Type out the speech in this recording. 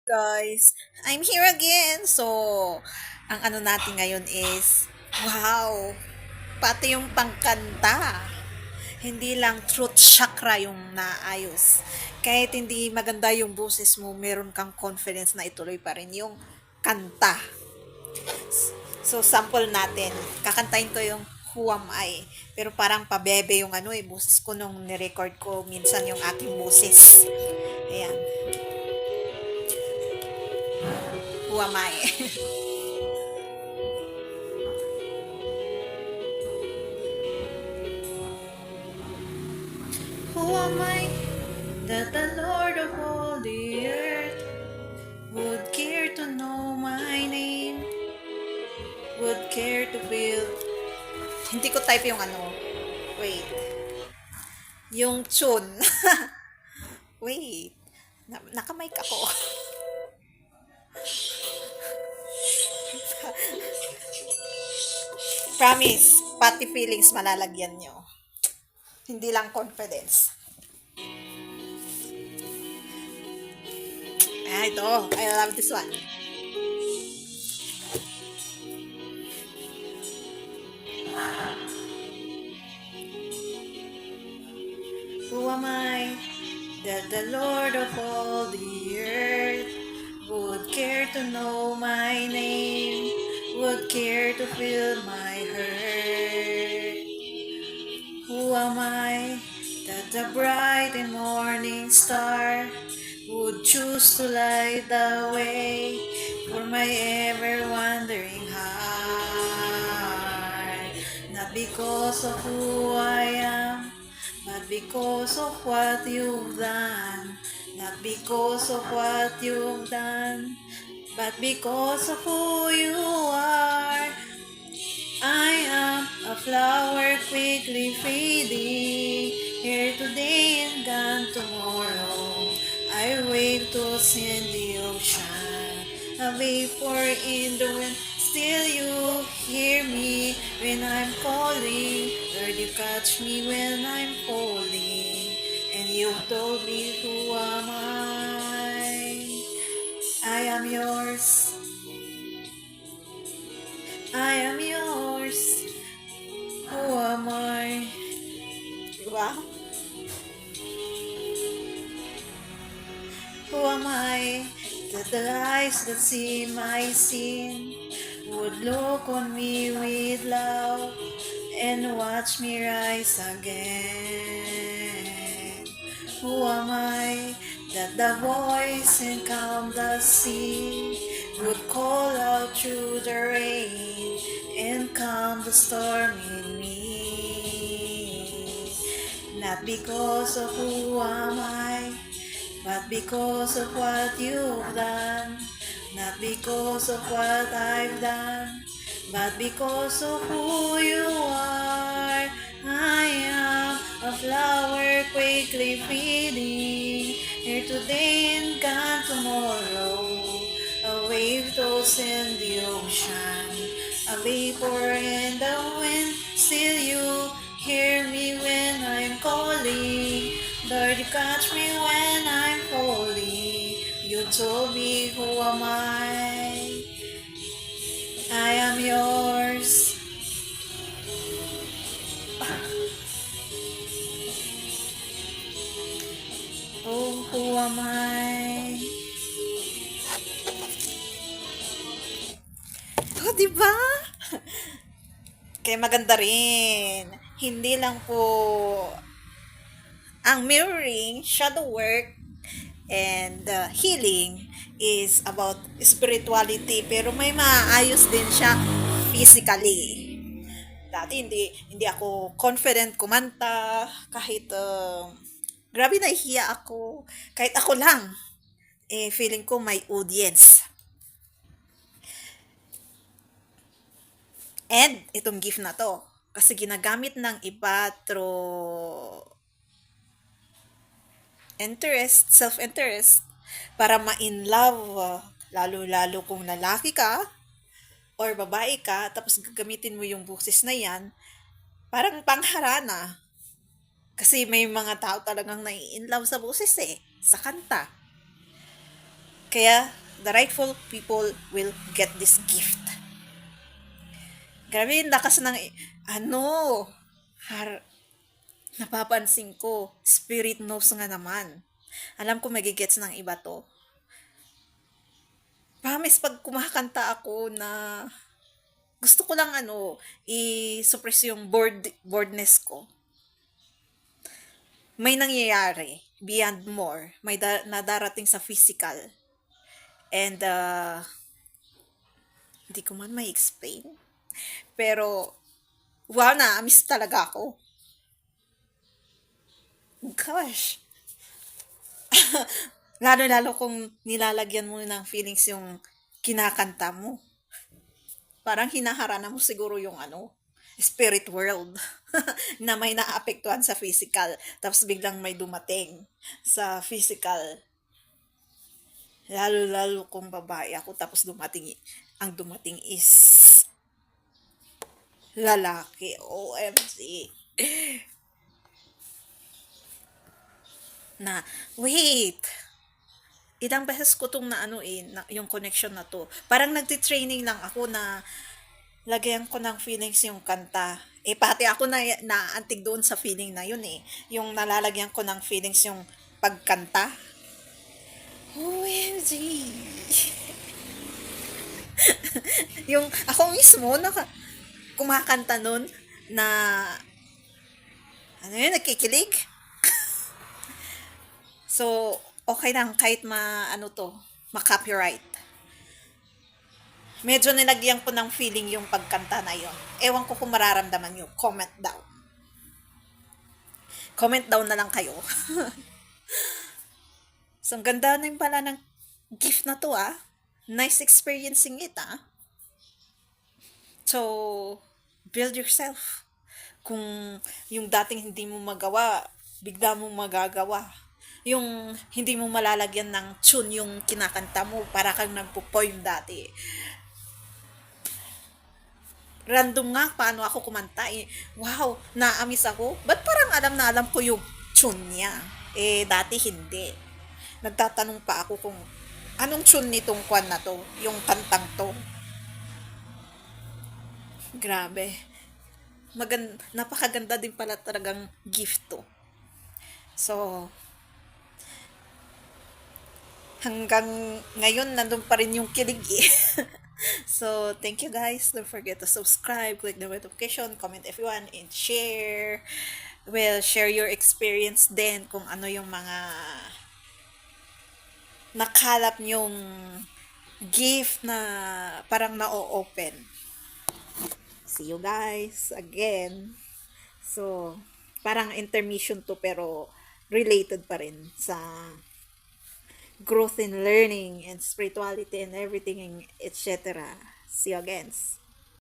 guys? I'm here again. So, ang ano natin ngayon is, wow, pati yung pangkanta. Hindi lang truth chakra yung naayos. Kahit hindi maganda yung boses mo, meron kang confidence na ituloy pa rin yung kanta. So, sample natin. Kakantahin ko yung Who Am I? Pero parang pabebe yung boses ko nung nirecord ko minsan yung aking boses. Ayan. Who am I? Who am I that the Lord of all the earth would care to know my name? Would care to feel... Hindi ko type yung Wait. Yung tune. Wait. Nakamike ako. Promise, pati feelings malalagyan nyo. Hindi lang confidence. Ito. I love this one. Who am I that the Lord of all the earth would care to know my name, would care to feel my hurt? Who am I that the bright and morning star would choose to light the way for my ever wandering heart? Not because of who I am, but because of what you've done. Not because of what you've done, but because of who you are. I am a flower quickly fading, here today and gone tomorrow. I wave to in the ocean, a vapor in the wind. Still you hear me when I'm calling. Lord, you catch me when I'm falling. And you told me who am I? I am yours. I am yours. Who am I? Diba? Who am I that the eyes that see my sin would look on me with love and watch me rise again? Who am I that the voice and calm the sea would call out through the rain and calm the storm in me? Not because of who am I, but because of what you've done. Not because of what I've done, but because of who you are. I am a flower quickly fading, here today and gone tomorrow. A wave tossed in the ocean, a vapor in the wind. Still you hear me when I'm calling. Lord, you catch me when I'm falling. You told me who am I? I am yours. Oh, who am I? Oh, diba? Kaya maganda rin. Hindi lang po ang mirroring, shadow work, and healing is about spirituality pero may maayos din siya physically. Dati hindi ako confident kumanta kahit grabe nahihiya ako kahit ako lang feeling ko may audience. And itong gift na to kasi ginagamit ng iba through interest, self-interest para ma-in love lalo-lalo kung lalaki ka or babae ka tapos gagamitin mo yung boses na yan parang pangharana. Kasi may mga tao talagang nai-inlove sa boses sa kanta. Kaya The rightful people will get this gift. Grabe yung lakas ng, ano, har, napapansin ko, spirit knows nga naman. Alam ko magigets ng iba to. Promise pag kumakanta ako na gusto ko lang i-suppress yung boredness ko. May nangyayari beyond more. May nadarating sa physical. And hindi ko man may explain. Pero wow, na-miss talaga ako. Gosh. Lalo-lalo kung nilalagyan mo ng feelings yung kinakanta mo. Parang hinaharana mo siguro yung spirit world na may naapektuhan sa physical. Tapos biglang may dumating sa physical. Lalo-lalo kung babae ako tapos ang dumating is lalaki. OMG. Na, wait, ilang beses ko itong yung connection na to. Parang nagtitraining lang ako na lagyan ko ng feelings yung kanta. Pati ako naantig doon sa feeling na yun eh. Yung nalalagyan ko ng feelings yung pagkanta. OMG! Yung ako mismo, kumakanta nun na, nakikilig. So, okay lang kahit ma-copyright. Medyo nilagyan ko ng feeling yung pagkanta na yon. Ewan ko kung mararamdaman nyo. Comment down. Comment down na lang kayo. So, ang ganda na yung pala ng gift na to Nice experiencing it So, build yourself. Kung yung dating hindi mo magawa, bigla mong magagawa. Yung hindi mo malalagyan ng tune yung kinakanta mo, para kang nagpo-poem dati. Random nga paano ako kumanta Wow, naamis ako. Ba't parang alam ko yung tune niya? Dati hindi. Nagtatanong pa ako kung anong tune nitong kwan na to, yung kantang to. Grabe. Napakaganda din pala talagang gift to. So, hanggang ngayon, nandun pa rin yung kilig So, thank you guys. Don't forget to subscribe, click the notification, comment if you want, and share. Well, share your experience din kung ano yung mga nakalap nyong gift na parang na-open. See you guys again. So, parang intermission to pero related pa rin sa growth in learning and spirituality and everything, etc. See you again.